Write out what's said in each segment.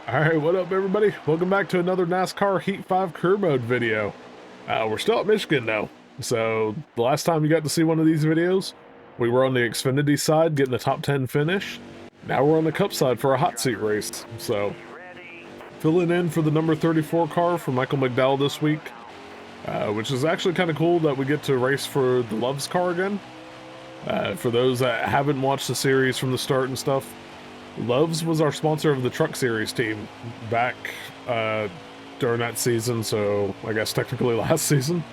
Alright, what up everybody? Welcome back to another NASCAR Heat 5 career mode video. We're still at Michigan now. So, the last time you got to see one of these videos, we were on the Xfinity side getting a top 10 finish. Now we're on the Cup side for a hot seat race. So, filling in for the number 34 car for Michael McDowell this week. Which is actually kind of cool that we get to race for the Love's car again. For those that haven't watched the series from the start and stuff, Love's was our sponsor of the Truck Series team back during that season, so I guess technically last season.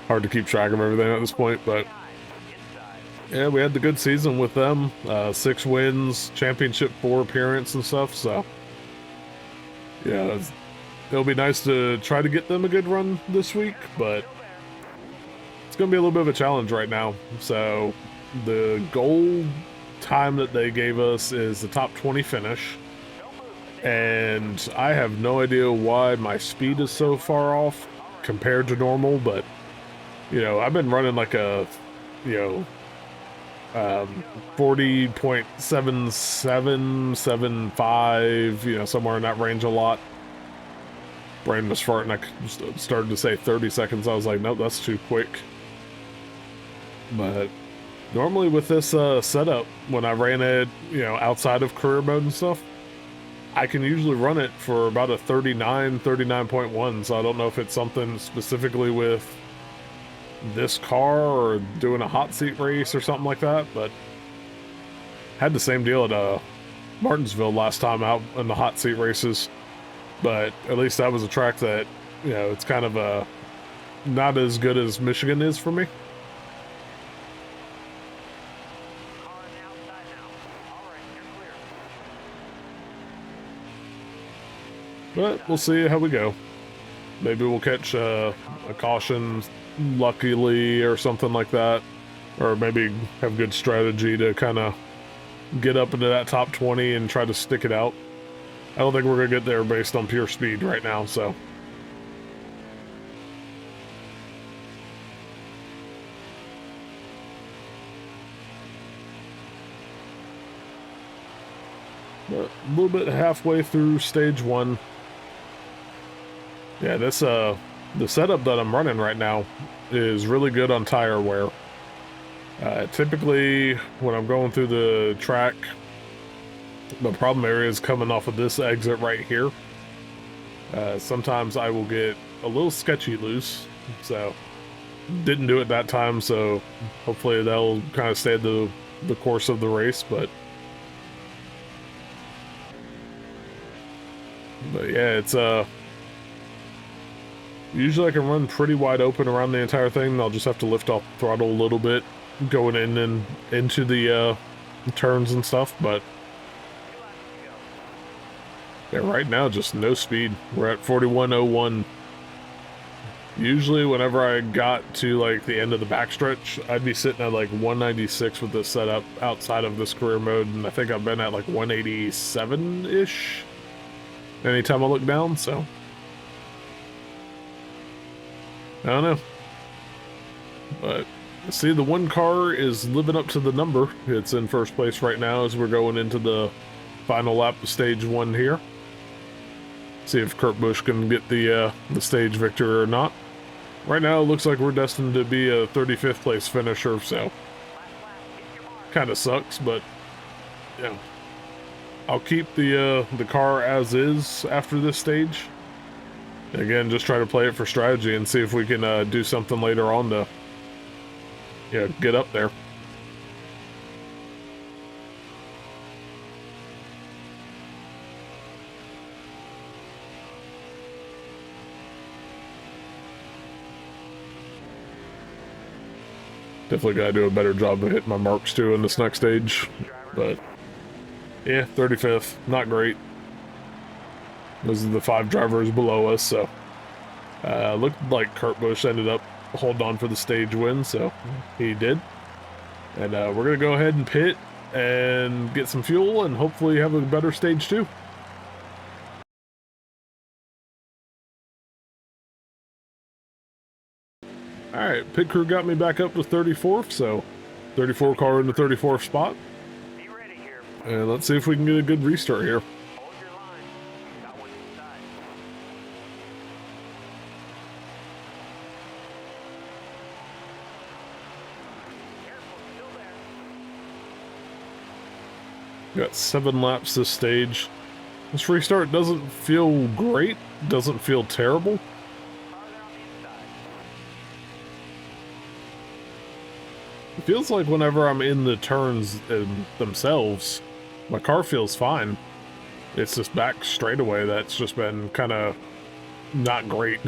Hard to keep track of everything at this point, but yeah, we had the good season with them. 6 wins, championship 4 appearance and stuff, so yeah, it'll be nice to try to get them a good run this week, but it's going to be a little bit of a challenge right now. So the goal time that they gave us is the top 20 finish, and I have no idea why my speed is so far off compared to normal, but you know, I've been running like a 40.7775, you know, somewhere in that range a lot. Brain was farting. I started to say 30 seconds. I was like, nope, that's too quick. But normally with this setup, when I ran it, you know, outside of career mode and stuff, I can usually run it for about a 39, 39.1. So I don't know if it's something specifically with this car or doing a hot seat race or something like that, but had the same deal at Martinsville last time out in the hot seat races. But at least that was a track that, you know, it's kind of not as good as Michigan is for me. But we'll see how we go. Maybe we'll catch a caution luckily or something like that. Or maybe have good strategy to kind of get up into that top 20 and try to stick it out. I don't think we're going to get there based on pure speed right now, so. But a little bit halfway through stage 1. Yeah, this the setup that I'm running right now is really good on tire wear. Typically, when I'm going through the track, the problem area is coming off of this exit right here. Sometimes I will get a little sketchy loose, so didn't do it that time, so hopefully that'll kind of stay the course of the race, but yeah, it's usually I can run pretty wide open around the entire thing. I'll just have to lift off throttle a little bit going in and into the turns and stuff, but yeah, right now just no speed. We're at 41.01. Usually whenever I got to like the end of the backstretch, I'd be sitting at like 196 with this setup outside of this career mode, and I think I've been at like 187-ish anytime I look down, so I don't know. But see, the one car is living up to the number. It's in first place right now as we're going into the final lap of stage 1 here. See if Kurt Busch can get the stage victory or not. Right now, it looks like we're destined to be a 35th place finisher, so kind of sucks, but yeah, I'll keep the car as is after this stage. Again, just try to play it for strategy and see if we can do something later on to, yeah, get up there. Definitely gotta do a better job of hitting my marks too in this next stage, but yeah, 35th, not great. Those are the 5 drivers below us, so looked like Kurt Busch ended up holding on for the stage win, so he did. And we're gonna go ahead and pit and get some fuel and hopefully have a better stage 2. Alright, pit crew got me back up to 34th, so 34 car in the 34th spot. And let's see if we can get a good restart here. Got 7 laps this stage. This restart doesn't feel great, doesn't feel terrible. It feels like whenever I'm in the turns themselves, my car feels fine. It's this back straightaway that's just been kind of not great.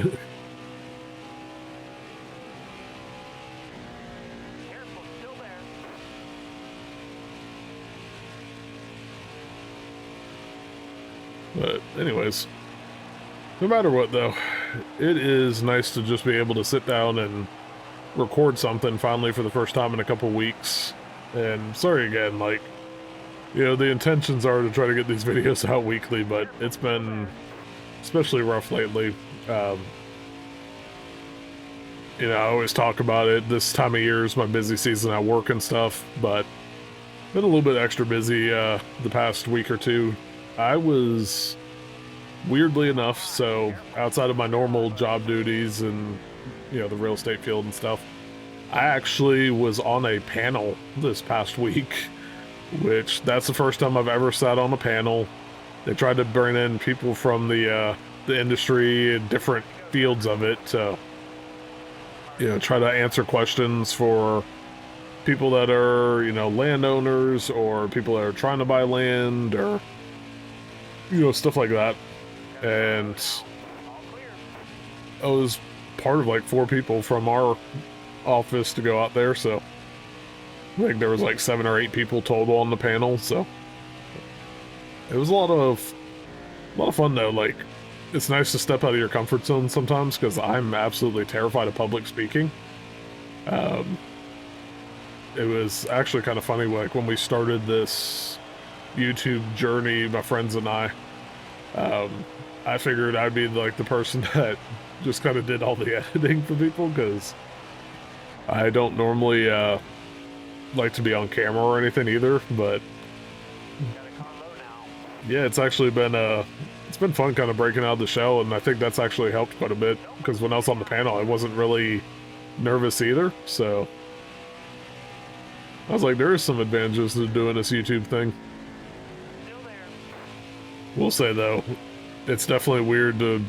But anyways, no matter what though, it is nice to just be able to sit down and record something finally for the first time in a couple weeks. And sorry again, like, you know, the intentions are to try to get these videos out weekly, but it's been especially rough lately. You know, I always talk about it. This time of year is my busy season at work and stuff, but been a little bit extra busy the past week or two. I was, weirdly enough, so outside of my normal job duties and, you know, the real estate field and stuff, I actually was on a panel this past week, which that's the first time I've ever sat on a panel. They tried to bring in people from the industry and different fields of it to, you know, try to answer questions for people that are, you know, landowners or people that are trying to buy land or, you know, stuff like that. And I was part of like 4 people from our office to go out there, so I think there was like 7 or 8 people total on the panel, so it was a lot of fun though. Like, it's nice to step out of your comfort zone sometimes, because I'm absolutely terrified of public speaking. It was actually kind of funny, like when we started this YouTube journey, my friends and I figured I'd be like the person that just kind of did all the editing for people, because I don't normally like to be on camera or anything either. But yeah, it's actually been it's been fun kind of breaking out of the shell, and I think that's actually helped quite a bit, because when I was on the panel I wasn't really nervous either, so I was like, there is some advantages to doing this YouTube thing. We'll say though, it's definitely weird to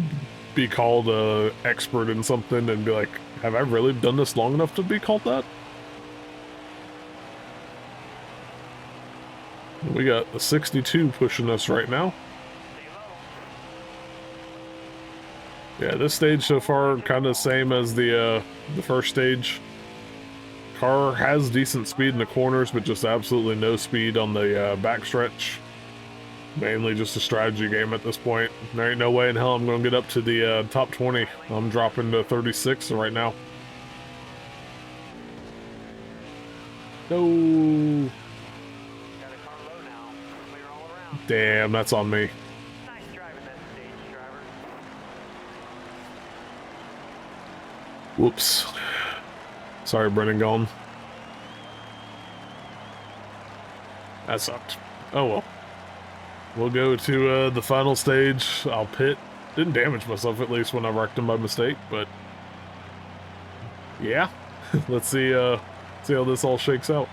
be called a expert in something and be like, have I really done this long enough to be called that? We got the 62 pushing us right now. Yeah, this stage so far kind of same as the first stage. Car has decent speed in the corners, but just absolutely no speed on the backstretch. Mainly just a strategy game at this point. There ain't no way in hell I'm going to get up to the top 20. I'm dropping to 36 right now. No. Damn, that's on me. Whoops. Sorry, Brennan gone. That sucked. Oh well. We'll go to the final stage. I'll pit. Didn't damage myself, at least, when I wrecked him by mistake, but yeah. Let's see how this all shakes out.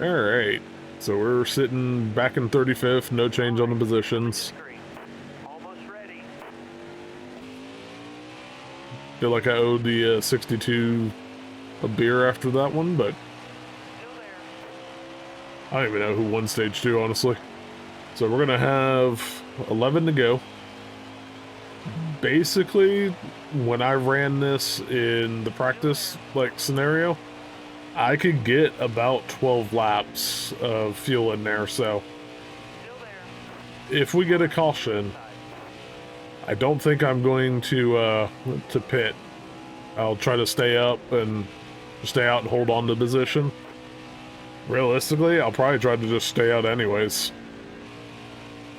Alright. So we're sitting back in 35th, no change on the positions. Feel like I owed the 62 a beer after that one, but I don't even know who won stage 2, honestly. So we're gonna have 11 to go. Basically, when I ran this in the practice like scenario, I could get about 12 laps of fuel in there, so if we get a caution, I don't think I'm going to pit. I'll try to stay up and stay out and hold on to position. Realistically, I'll probably try to just stay out anyways.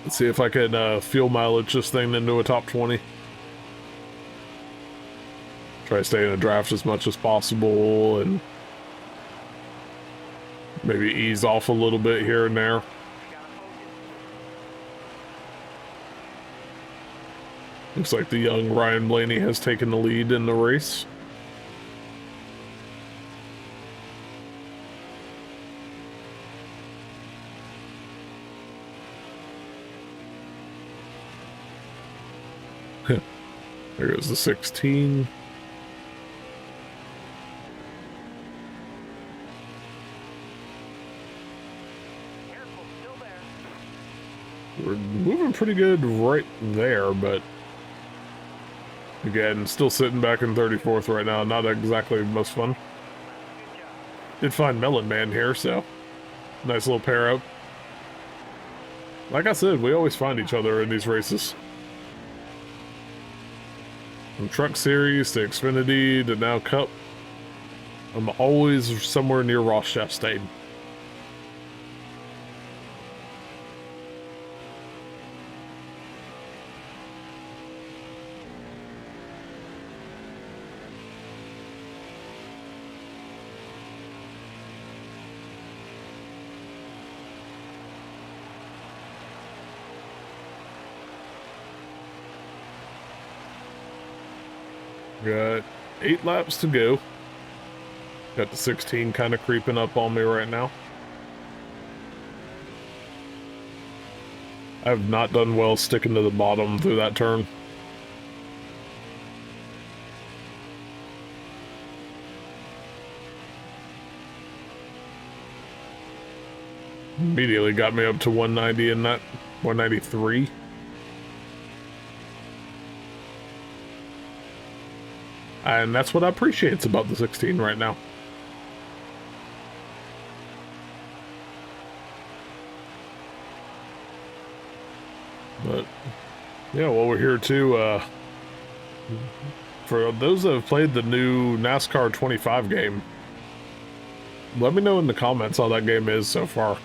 Let's see if I can fuel mileage this thing into a top 20. Try to stay in a draft as much as possible and maybe ease off a little bit here and there. Looks like the young Ryan Blaney has taken the lead in the race. There goes the 16. We're moving pretty good right there, but again, still sitting back in 34th right now. Not exactly the most fun. Did find Melon Man here, so nice little pair up. Like I said, we always find each other in these races. From Truck Series to Xfinity to now Cup, I'm always somewhere near Ross Chastain. Got 8 laps to go. Got the 16 kind of creeping up on me right now. I have not done well sticking to the bottom through that turn. Immediately got me up to 190 in that 193. And that's what I appreciate about the 16 right now. But yeah, while we're here too, for those that have played the new NASCAR 25 game, let me know in the comments how that game is so far.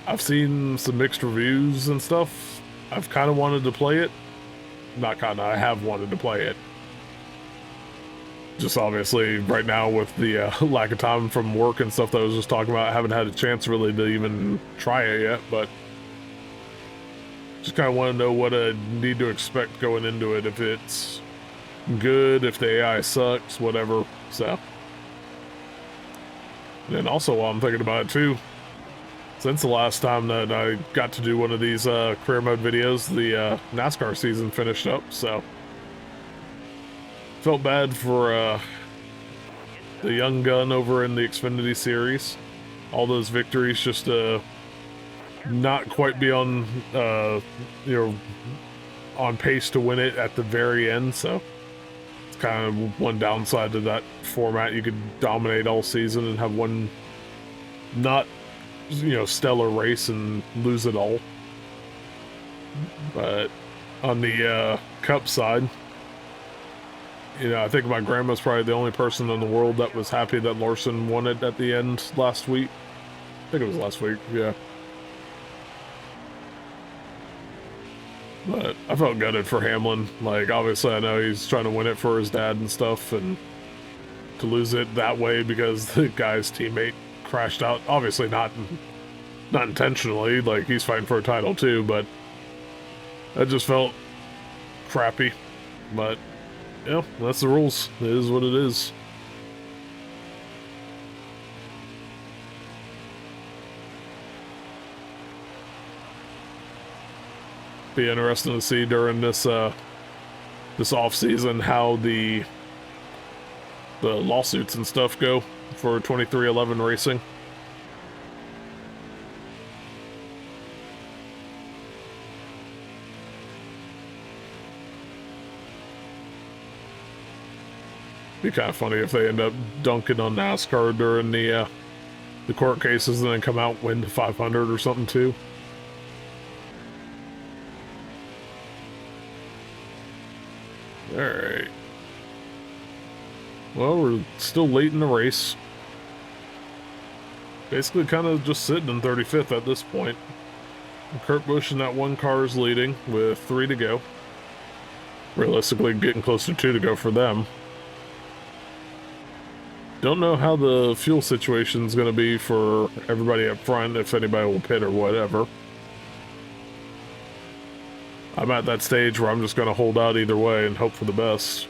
I've seen some mixed reviews and stuff. I've kind of wanted to play it. Not kind of, I have wanted to play it. Just obviously right now with the lack of time from work and stuff that I was just talking about, I haven't had a chance really to even try it yet, but just kind of want to know what I need to expect going into it, if it's good, if the AI sucks, whatever, so. And then also while I'm thinking about it too, since the last time that I got to do one of these career mode videos, the NASCAR season finished up, so. Felt bad for the young gun over in the Xfinity series. All those victories just to not quite be on, on pace to win it at the very end. So it's kind of one downside to that format. You could dominate all season and have one not, stellar race and lose it all. But on the Cup side, I think my grandma's probably the only person in the world that was happy that Larson won it at the end last week. I think it was last week, yeah. But I felt gutted for Hamlin. Like, obviously I know he's trying to win it for his dad and stuff, and to lose it that way because the guy's teammate crashed out. Obviously not intentionally, like he's fighting for a title too, but that just felt crappy. But yeah, that's the rules. It is what it is. Be interesting to see during this this off season how the lawsuits and stuff go for 2311 racing. Be kind of funny if they end up dunking on NASCAR during the court cases and then come out and win the 500 or something too. Alright. Well, we're still late in the race. Basically kind of just sitting in 35th at this point. Kurt Busch in that one car is leading with 3 to go. Realistically getting close to 2 to go for them. Don't know how the fuel situation is going to be for everybody up front, if anybody will pit or whatever. I'm at that stage where I'm just going to hold out either way and hope for the best.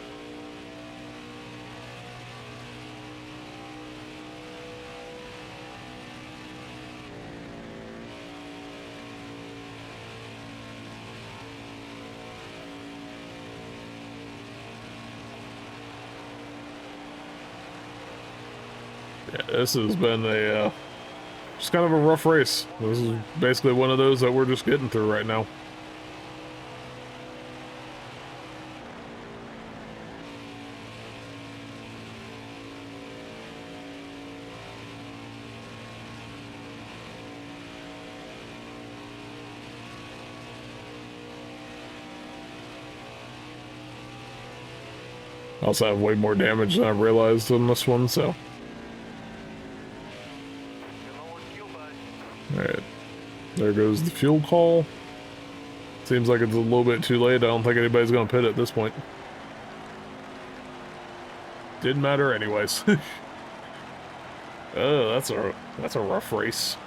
Yeah, this has been a just kind of a rough race. This is basically one of those that we're just getting through right now. I also have way more damage than I realized on this one, so. Alright. There goes the fuel call. Seems like it's a little bit too late. I don't think anybody's gonna pit at this point. Didn't matter anyways. Oh, that's a rough race.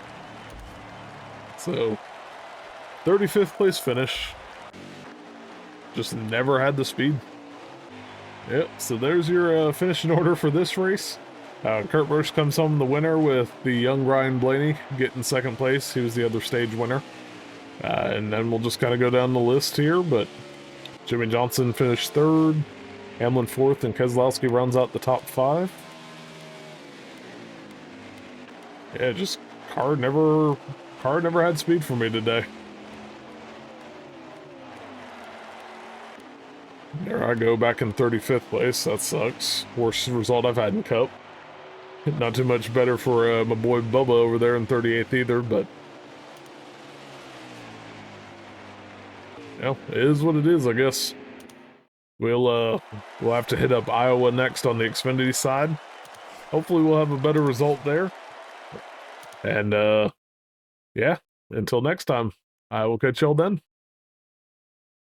So, 35th place finish. Just never had the speed. Yep, so there's your finishing order for this race. Kurt Busch comes home the winner with the young Ryan Blaney getting second place. He was the other stage winner. And then we'll just kind of go down the list here, but Jimmy Johnson finished third, Hamlin fourth, and Keselowski rounds out the top five. Yeah, just car never had speed for me today. There I go, back in 35th place. That sucks. Worst result I've had in Cup. Not too much better for my boy Bubba over there in 38th either, but yeah, it is what it is, I guess. We'll have to hit up Iowa next on the Xfinity side. Hopefully we'll have a better result there. And yeah, until next time, I will catch y'all then.